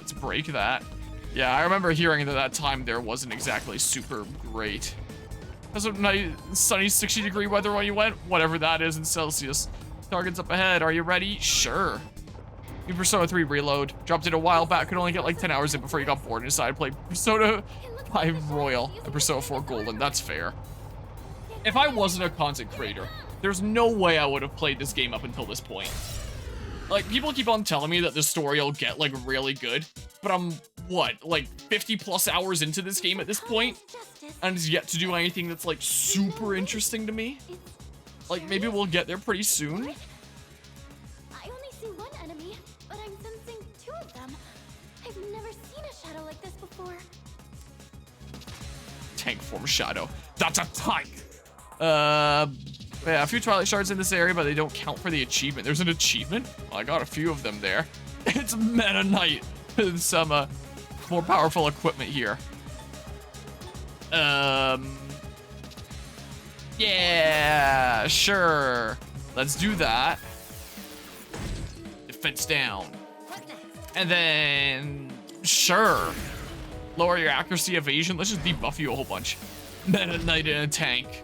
Let's break that. Yeah, I remember hearing that that time there wasn't exactly super great. That's a nice sunny 60-degree weather when you went, whatever that is in Celsius. Targets up ahead. Are you ready? Sure. New Persona 3 Reload. Dropped it a while back. Could only get like 10 hours in before you got bored and decided to play Persona 5 Royal and Persona 4 Golden. That's fair. If I wasn't a content creator, there's no way I would have played this game up until this point. Like, people keep on telling me that the story will get, like, really good, but I'm, what, like, 50+ hours into this game at this point, and is yet to do anything that's, like, super interesting to me? Like, maybe we'll get there pretty soon? I only see one enemy, but I'm sensing 2 of them. I've never seen a shadow like this before. Tank form shadow. That's a tank! Yeah, a few Twilight Shards in this area, but they don't count for the achievement. There's an achievement? Well, I got a few of them there. It's Meta Knight with some more powerful equipment here. Yeah, sure. Let's do that. Defense down. And then, sure. Lower your accuracy, evasion. Let's just debuff you a whole bunch. Meta Knight in a tank.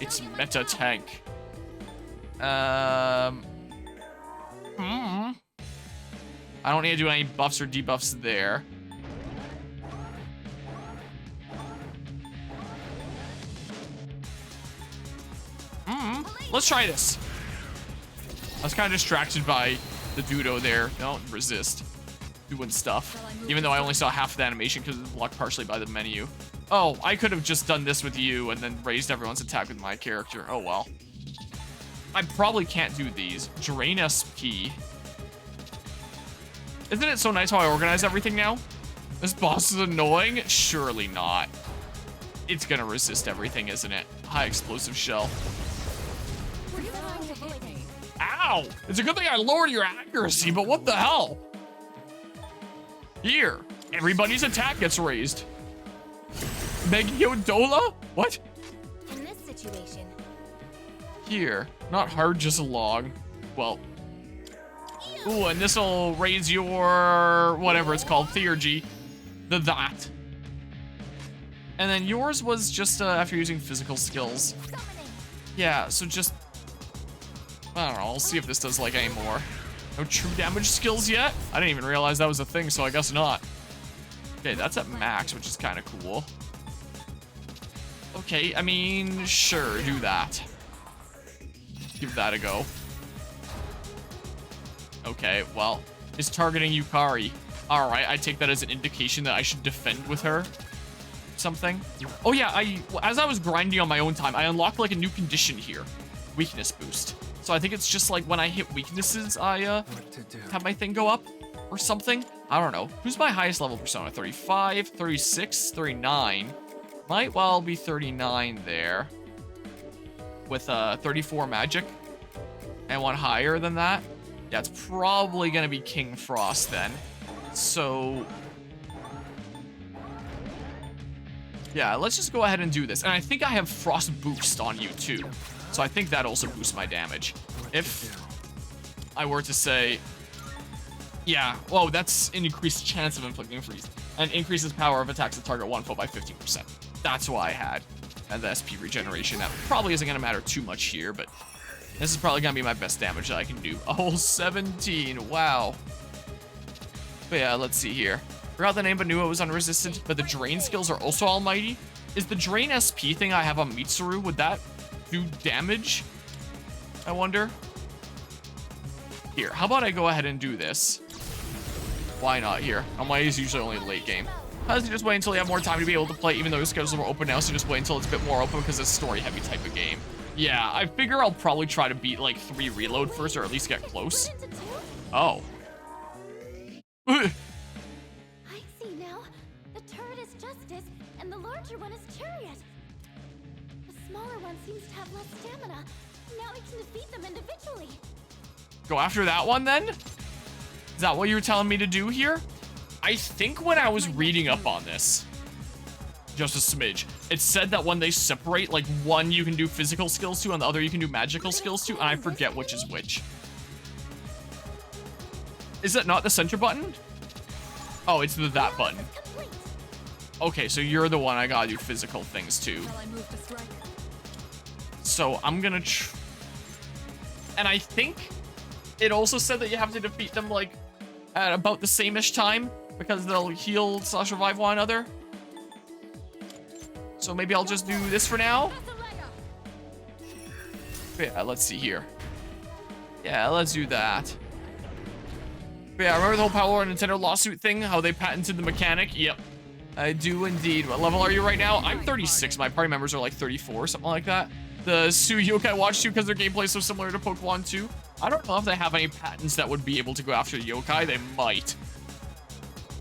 It's meta tank. I don't need to do any buffs or debuffs there. Let's try this. I was kind of distracted by the Dudo there. Don't resist. Doing stuff. Even though I only saw half of the animation because it's blocked partially by the menu. Oh, I could have just done this with you and then raised everyone's attack with my character. Oh, well. I probably can't do these. Drain SP. Isn't it so nice how I organize everything now? This boss is annoying? Surely not. It's gonna resist everything, isn't it? High explosive shell. Ow! It's a good thing I lowered your accuracy, but what the hell? Here, everybody's attack gets raised. Megiodola? What? In this situation. Here, not hard, just long. Well. Ooh, and this'll raise your whatever it's called, theurgy. That. And then yours was just after using physical skills. Yeah, so just I don't know, I'll see if this does like any more. No true damage skills yet? I didn't even realize that was a thing, so I guess not. Okay, that's at max, which is kind of cool. Okay, I mean, sure, do that. Give that a go. Okay, well, it's targeting Yukari. Alright, I take that as an indication that I should defend with her. Something. Oh yeah, as I was grinding on my own time, I unlocked like a new condition here. Weakness boost. So I think it's just like when I hit weaknesses, I have my thing go up or something. I don't know. Who's my highest level persona? 35, 36, 39. Might well be 39 there. With 34 magic. And one higher than that. Yeah, it's probably gonna be King Frost then. So yeah, let's just go ahead and do this. And I think I have Frost Boost on you too. So I think that also boosts my damage. If I were to say, yeah, whoa, that's an increased chance of inflicting freeze. And increases power of attacks that target one foe by 15%. That's why I had. And the SP regeneration. That probably isn't gonna matter too much here, but this is probably gonna be my best damage that I can do. A whole 17, wow. But yeah, let's see here. Forgot the name, but knew it was unresisted. But the drain skills are also almighty. Is the drain SP thing I have on Mitsuru, would that do damage? I wonder. Here, how about I go ahead and do this? Why not here? Almighty is usually only late game. How does he just wait until you have more time to be able to play, even though your schedules are more open now, so just wait until it's a bit more open because it's a story-heavy type of game. Yeah, I figure I'll probably try to beat like 3 reload first, or at least get close. Oh. I see now. The turret is Justice, and the larger one is Chariot. The smaller one seems to have less stamina. Now we can defeat them individually. Go after that one then? Is that what you were telling me to do here? I think when I was reading up on this, just a smidge, it said that when they separate, like one you can do physical skills to and the other you can do magical skills to, and I forget which is which. Is that not the center button? Oh, it's that button. Okay, so you're the one I gotta do physical things to. So I'm gonna and I think it also said that you have to defeat them like at about the same-ish time because they'll heal / revive one another. So maybe I'll just do this for now. Yeah, let's see here. Yeah, let's do that. But yeah, remember the whole Power and Nintendo lawsuit thing? How they patented the mechanic? Yep, I do indeed. What level are you right now? I'm 36. My party members are like 34, something like that. The Sue Yokai Watch 2 because their gameplay is so similar to Pokemon 2. I don't know if they have any patents that would be able to go after the yokai. They might.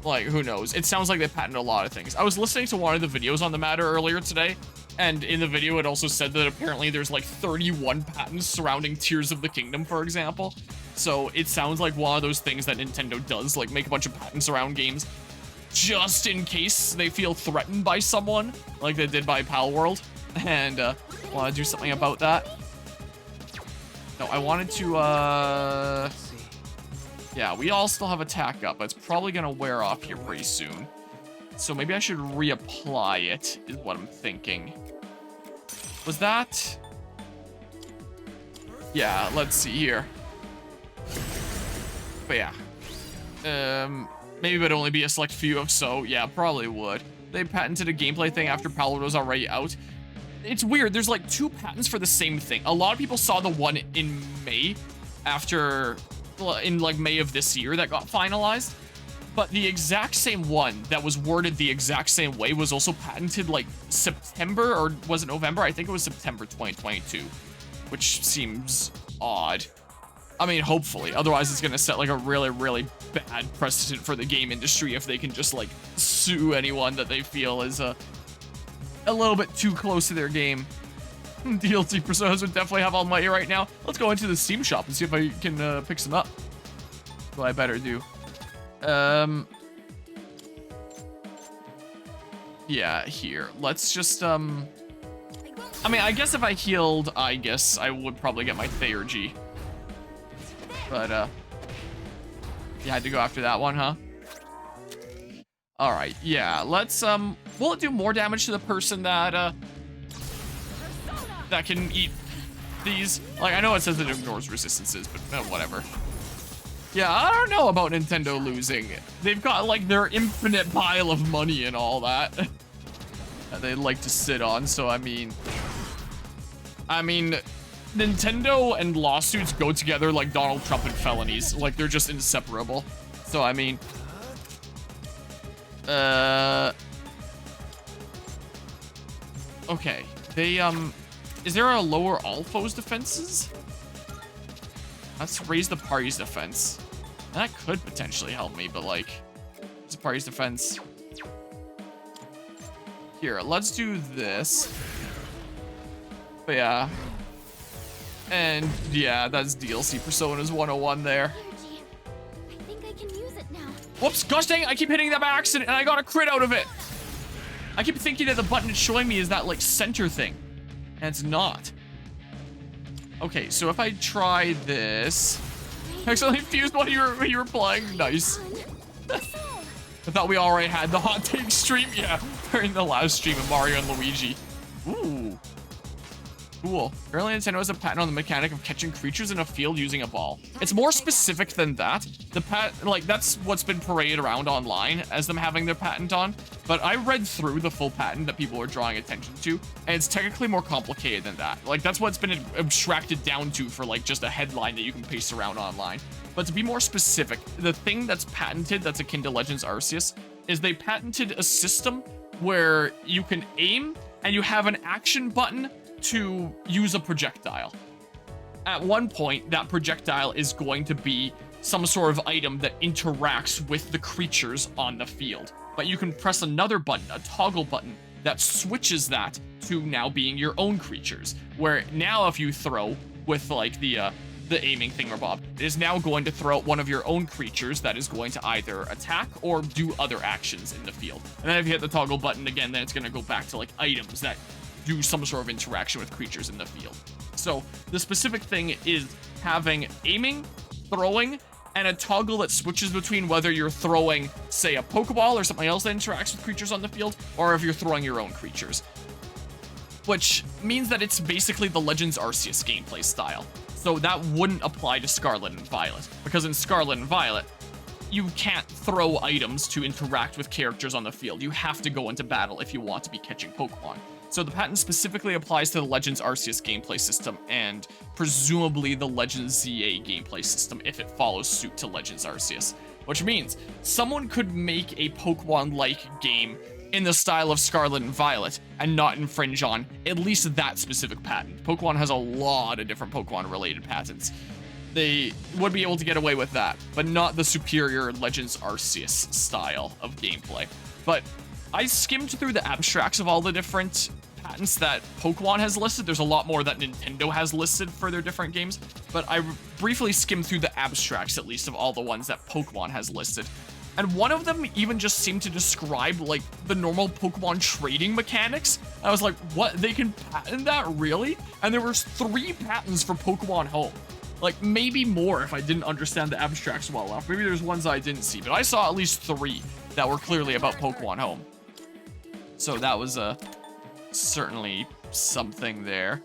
Like, who knows? It sounds like they patent a lot of things. I was listening to one of the videos on the matter earlier today, and in the video it also said that apparently there's like 31 patents surrounding Tears of the Kingdom, for example. So it sounds like one of those things that Nintendo does, like make a bunch of patents around games just in case they feel threatened by someone, like they did by Pal World, and want to do something about that. No, I wanted to, yeah, we all still have attack up, but it's probably gonna wear off here pretty soon. So maybe I should reapply it, is what I'm thinking. Was that? Yeah, let's see here. But yeah. Maybe it would only be a select few of so. Yeah, probably would. They patented a gameplay thing after Pal World was already out. It's weird. There's like 2 patents for the same thing. A lot of people saw the one in May after, in like May of this year that got finalized. But the exact same one that was worded the exact same way was also patented like September, or was it November? I think it was September 2022, which seems odd. I mean, hopefully. Otherwise, it's going to set like a really, really bad precedent for the game industry if they can just like sue anyone that they feel is a little bit too close to their game. DLC personas would definitely have Almighty right now. Let's go into the Steam shop and see if I can pick some up. What I better do. Yeah, here. Let's just, I mean, I guess if I healed, I guess I would probably get my Theurgy. But, you had to go after that one, huh? Alright, yeah, let's, will it do more damage to the person that, that can eat these? Like, I know it says it ignores resistances, but whatever. Yeah, I don't know about Nintendo losing. They've got, like, their infinite pile of money and all that that they like to sit on, so, I mean, Nintendo and lawsuits go together like Donald Trump and felonies. Like, they're just inseparable. So, I mean, okay. They, is there a lower all foes defenses? Let's raise the party's defense. That could potentially help me, but like, it's the party's defense. Here, let's do this. But yeah. And yeah, that's DLC Personas 101 there. I think I can use it now. Whoops, gosh dang it, I keep hitting that by accident and I got a crit out of it. I keep thinking that the button it's showing me is that like center thing. And it's not. Okay, so if I try this. I accidentally fused while you were playing. Nice. I thought we already had the hot take stream. Yeah, during the last stream of Mario and Luigi. Ooh. Cool. Apparently Nintendo has a patent on the mechanic of catching creatures in a field using a ball. It's more specific than that. The like, that's what's been paraded around online as them having their patent on. But I read through the full patent that people are drawing attention to, and it's technically more complicated than that. Like, that's what's been abstracted down to for, like, just a headline that you can paste around online. But to be more specific, the thing that's patented that's akin to Legends Arceus is they patented a system where you can aim and you have an action button to use a projectile. At one point, that projectile is going to be some sort of item that interacts with the creatures on the field. But you can press another button, a toggle button, that switches that to now being your own creatures. Where now if you throw with like the aiming thingamabob, it is now going to throw out one of your own creatures that is going to either attack or do other actions in the field. And then if you hit the toggle button again, then it's going to go back to like items that do some sort of interaction with creatures in the field. So the specific thing is having aiming, throwing, and a toggle that switches between whether you're throwing, say, a Pokeball or something else that interacts with creatures on the field, or if you're throwing your own creatures. Which means that it's basically the Legends Arceus gameplay style. So that wouldn't apply to Scarlet and Violet, because in Scarlet and Violet, you can't throw items to interact with characters on the field. You have to go into battle if you want to be catching Pokemon. So the patent specifically applies to the Legends Arceus gameplay system, and presumably the Legends ZA gameplay system if it follows suit to Legends Arceus. Which means someone could make a Pokemon-like game in the style of Scarlet and Violet and not infringe on at least that specific patent. Pokemon has a lot of different Pokemon-related patents. They would be able to get away with that, but not the superior Legends Arceus style of gameplay. But I skimmed through the abstracts of all the different patents that Pokemon has listed. There's a lot more that Nintendo has listed for their different games, but I briefly skimmed through the abstracts, at least, of all the ones that Pokemon has listed. And one of them even just seemed to describe, like, the normal Pokemon trading mechanics. I was like, what? They can patent that? Really? And there was 3 patents for Pokemon Home. Like, maybe more if I didn't understand the abstracts well enough. Maybe there's ones I didn't see, but I saw at least 3 that were clearly about Pokemon Home. So that was certainly something there.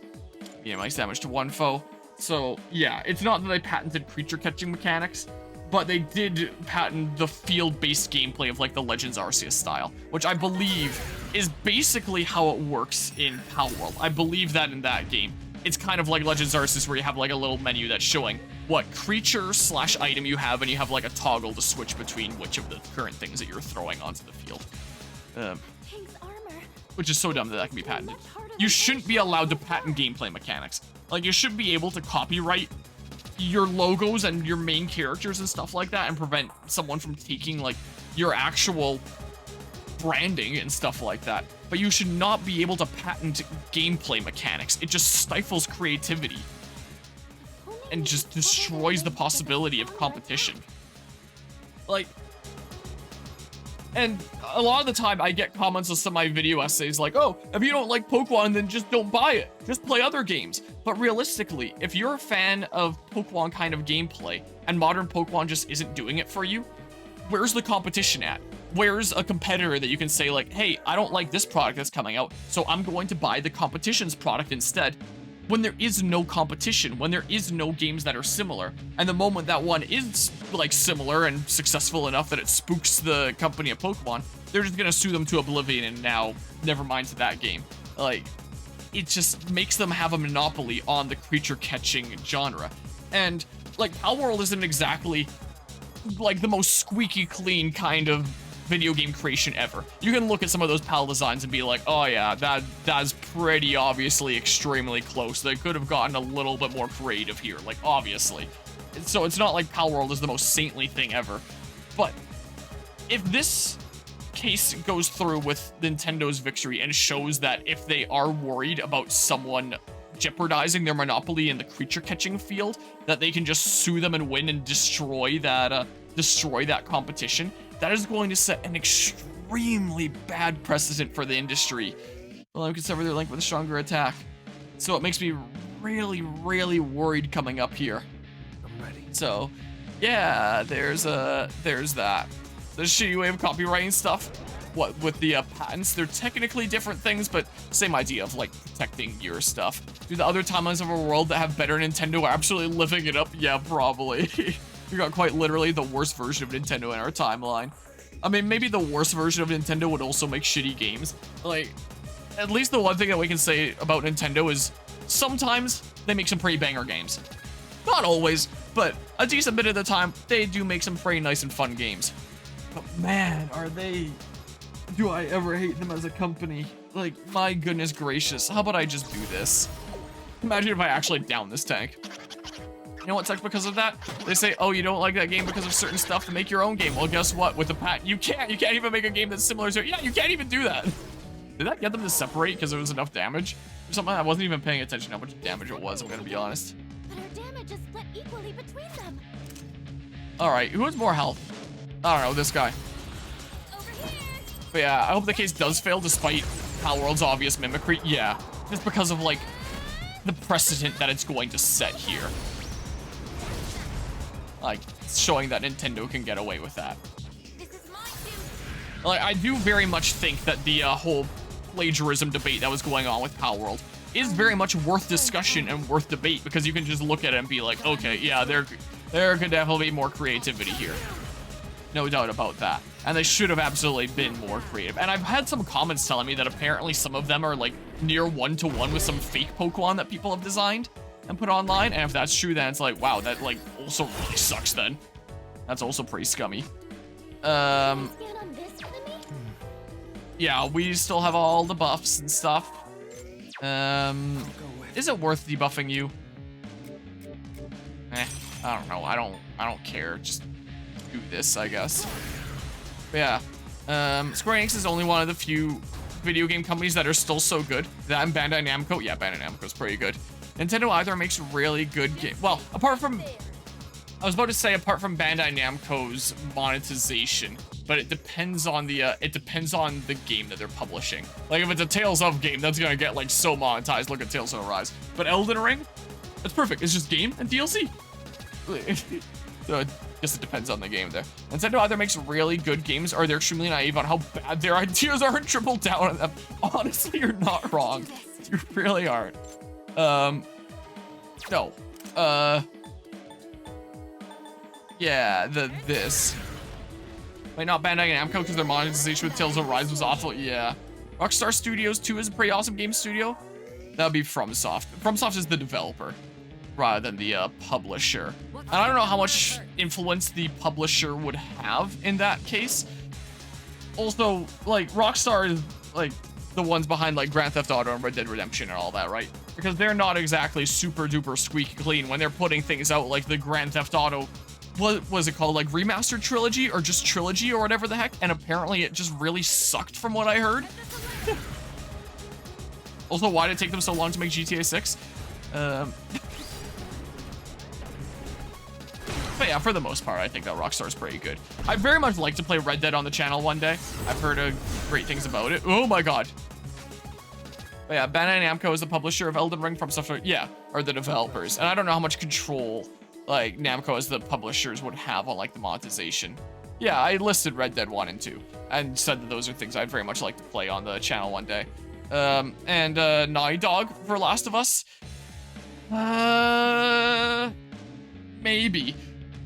Yeah, max damage to 1 foe. So yeah, it's not that they patented creature catching mechanics, but they did patent the field-based gameplay of like the Legends Arceus style, which I believe is basically how it works in Palworld. I believe that in that game, it's kind of like Legends Arceus where you have like a little menu that's showing what creature/item you have, and you have like a toggle to switch between which of the current things that you're throwing onto the field. Which is so dumb that can be patented. You shouldn't be allowed to patent gameplay mechanics. Like, you should be able to copyright your logos and your main characters and stuff like that and prevent someone from taking, like, your actual branding and stuff like that. But you should not be able to patent gameplay mechanics. It just stifles creativity and just destroys the possibility of competition. Like, and a lot of the time I get comments on some of my video essays like, oh, if you don't like Pokemon, then just don't buy it. Just play other games. But realistically, if you're a fan of Pokemon kind of gameplay and modern Pokemon just isn't doing it for you, where's the competition at? Where's a competitor that you can say like, hey, I don't like this product that's coming out, so I'm going to buy the competition's product instead? When there is no competition, when there is no games that are similar, and the moment that one is like similar and successful enough that it spooks the company of Pokemon, they're just gonna sue them to oblivion and now never mind to that game. Like, it just makes them have a monopoly on the creature catching genre. And like, Palworld isn't exactly like the most squeaky clean kind of video game creation ever. You can look at some of those PAL designs and be like, oh yeah, that's pretty obviously extremely close. They could have gotten a little bit more creative here, like, obviously. So it's not like Palworld is the most saintly thing ever. But if this case goes through with Nintendo's victory and shows that if they are worried about someone jeopardizing their monopoly in the creature catching field, that they can just sue them and win and destroy that competition, that is going to set an extremely bad precedent for the industry. Well, I can sever their link with a stronger attack. So it makes me really, really worried coming up here. I'm ready. So, yeah, there's that. The shitty way of copywriting stuff. What, with the patents, they're technically different things, but same idea of, like, protecting your stuff. Do the other timelines of our world that have better Nintendo absolutely living it up? Yeah, probably. We got quite literally the worst version of Nintendo in our timeline. I mean, maybe the worst version of Nintendo would also make shitty games. Like, at least the one thing that we can say about Nintendo is sometimes they make some pretty banger games. Not always, but a decent bit of the time, they do make some pretty nice and fun games. But man, do I ever hate them as a company? Like, my goodness gracious, how about I just do this? Imagine if I actually down this tank. You know what sucks because of that? They say, oh, you don't like that game because of certain stuff, to make your own game. Well, guess what? With the patent, you can't even make a game that's similar to it. Yeah, you can't even do that. Did that get them to separate because there was enough damage? Or something? I wasn't even paying attention how much damage it was, I'm gonna be honest. But our damage is split equally between them. Alright, who has more health? I don't know, this guy. Over here. But yeah, I hope the case does fail despite Palworld's obvious mimicry. Yeah, just because of, like, the precedent that it's going to set here. like, showing that Nintendo can get away with that. This is my duty. Like, I do very much think that the whole plagiarism debate that was going on with Power World is very much worth discussion and worth debate, because you can just look at it and be like, okay, yeah, there could definitely be more creativity here. No doubt about that. And they should have absolutely been more creative. And I've had some comments telling me that apparently some of them are like near one-to-one with some fake Pokemon that people have designed and put online. And if that's true, then it's like, wow, that like also really sucks then. That's also pretty scummy. Scan on this enemy? Yeah, we still have all the buffs and stuff. Is it worth debuffing you? I don't know. I don't care. Just do this, I guess. But yeah. Square Enix is only one of the few video game companies that are still so good. That and Bandai Namco. Yeah, Bandai Namco is pretty good. Nintendo either makes really good game. Well, apart from, I was about to say apart from Bandai Namco's monetization, but it depends on the game that they're publishing. Like if it's a Tales of game, that's gonna get like so monetized. Look at Tales of Arise. But Elden Ring, that's perfect. It's just game and DLC. So I guess it depends on the game there. Nintendo either makes really good games or they're extremely naive on how bad their ideas are and triple down on them. Honestly, you're not wrong. You really aren't. No. Yeah, this. Wait, not Bandai Namco because their monetization with Tales of Rise was awful. Yeah. Rockstar Studios 2 is a pretty awesome game studio. That would be FromSoft. FromSoft is the developer rather than the publisher. And I don't know how much influence the publisher would have in that case. Also, like, Rockstar is, like, the ones behind, like, Grand Theft Auto and Red Dead Redemption and all that, right? Because they're not exactly super duper squeaky clean when they're putting things out like the Grand Theft Auto, what was it called, like remastered trilogy or just trilogy or whatever the heck, and apparently it just really sucked from what I heard. Also, why did it take them so long to make GTA 6? But yeah, for the most part, I think that Rockstar is pretty good. I'd very much like to play Red Dead on the channel one day. I've heard great things about it. Oh my god. But yeah, Bandai Namco is the publisher of Elden Ring from Software. Yeah, or the developers. And I don't know how much control, like, Namco as the publishers would have on, like, the monetization. Yeah, I listed Red Dead 1 and 2 and said that those are things I'd very much like to play on the channel one day. And Naughty Dog for Last of Us. Maybe.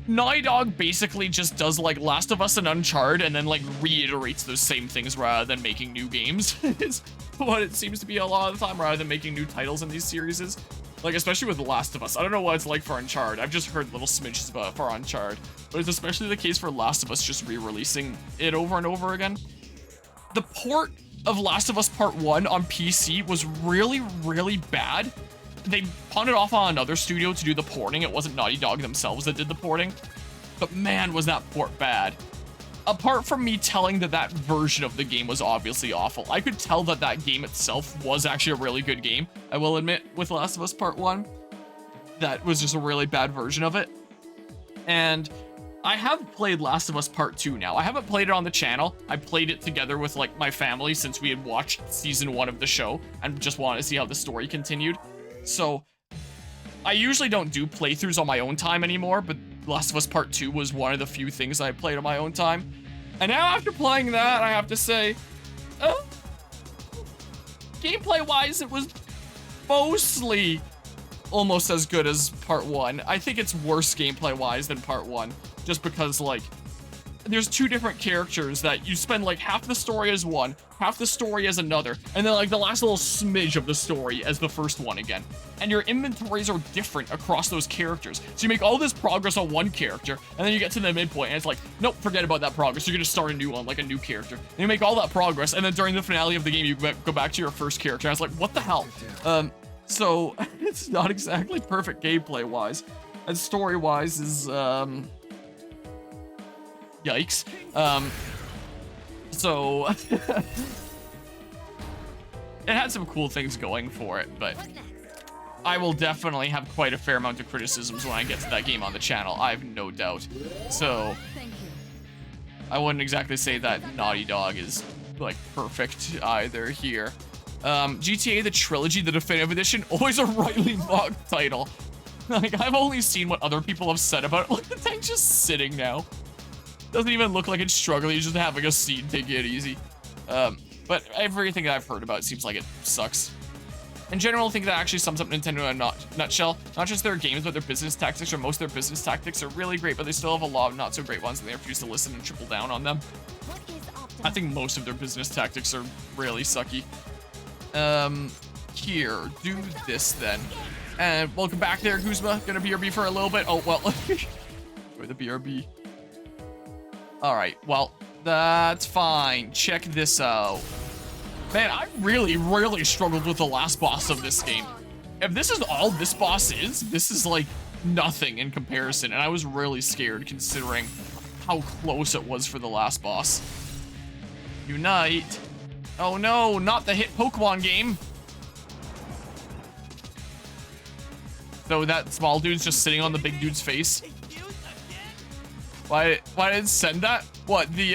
Naughty Dog basically just does like Last of Us and Uncharted and then like reiterates those same things rather than making new games. Is what it seems to be a lot of the time, rather than making new titles in these series. Like, especially with The Last of Us. I don't know what it's like for Uncharted. I've just heard little smidges about it for Uncharted. But it's especially the case for Last of Us just re-releasing it over and over again. The port of Last of Us Part 1 on PC was really, really bad. They pawned it off on another studio to do the porting. It wasn't Naughty Dog themselves that did the porting. But man, was that port bad. Apart from me telling that that version of the game was obviously awful, I could tell that that game itself was actually a really good game. I will admit, with Last of Us Part 1, that was just a really bad version of it. And I have played Last of Us Part 2 now. I haven't played it on the channel. I played it together with like my family since we had watched season 1 of the show and just wanted to see how the story continued. So I usually don't do playthroughs on my own time anymore, but Last of Us Part 2 was one of the few things I played on my own time. And now after playing that, I have to say, gameplay-wise, it was mostly almost as good as Part 1. I think it's worse gameplay-wise than Part 1, just because, like, there's two different characters that you spend, like, half the story as one, half the story as another, and then, like, the last little smidge of the story as the first one again. And your inventories are different across those characters. So you make all this progress on one character, and then you get to the midpoint, and it's like, nope, forget about that progress. You're gonna start a new one, like a new character. And you make all that progress, and then during the finale of the game, you go back to your first character. And I was like, what the hell? So it's not exactly perfect gameplay-wise. And story-wise is, yikes. So it had some cool things going for it, but I will definitely have quite a fair amount of criticisms when I get to that game on the channel. I have no doubt. So I wouldn't exactly say that Naughty Dog is like perfect either here. GTA the Trilogy, the Definitive Edition, always a rightly mocked title. Like, I've only seen what other people have said about it. Look, the tank's just sitting now. Doesn't even look like it's struggling. He's just having a seat, taking it easy. But everything that I've heard about it seems like it sucks. In general, I think that actually sums up Nintendo in a nutshell. Not just their games, but their business tactics, or most of their business tactics are really great, but they still have a lot of not so great ones, and they refuse to listen and triple down on them. I think most of their business tactics are really sucky. Here, do this then. And welcome back there, Kuzma. Gonna BRB for a little bit. Oh, well. Enjoy the BRB. Alright, well, that's fine. Check this out. Man, I really struggled with the last boss of this game. If this is all this boss is, this is like nothing in comparison. And I was really scared considering how close it was for the last boss. Unite. Oh no, not the hit Pokemon game. So that small dude's just sitting on the big dude's face. Why did it send that? What, the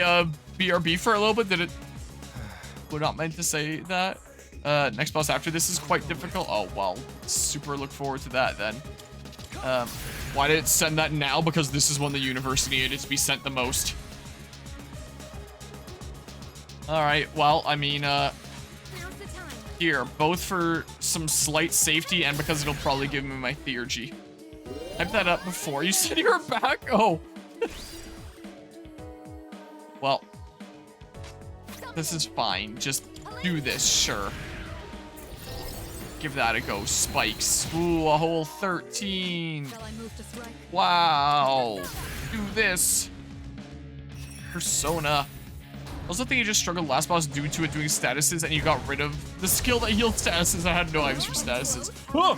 BRB for a little bit? Did it? We're not meant to say that. Next boss after this is quite difficult. Oh, well, super look forward to that then. Why did it send that now? Because this is when the universe needed it to be sent the most. All right, well, I mean, here, both for some slight safety and because it'll probably give me my theurgy. Type that up before you said you were back. Oh. Well, this is fine. Just do this, sure. Give that a go. Spikes. Ooh, a whole 13. Wow. Do this. Persona. I also think you just struggled last boss due to it doing statuses and you got rid of the skill that healed statuses. I had no items for statuses. Oh!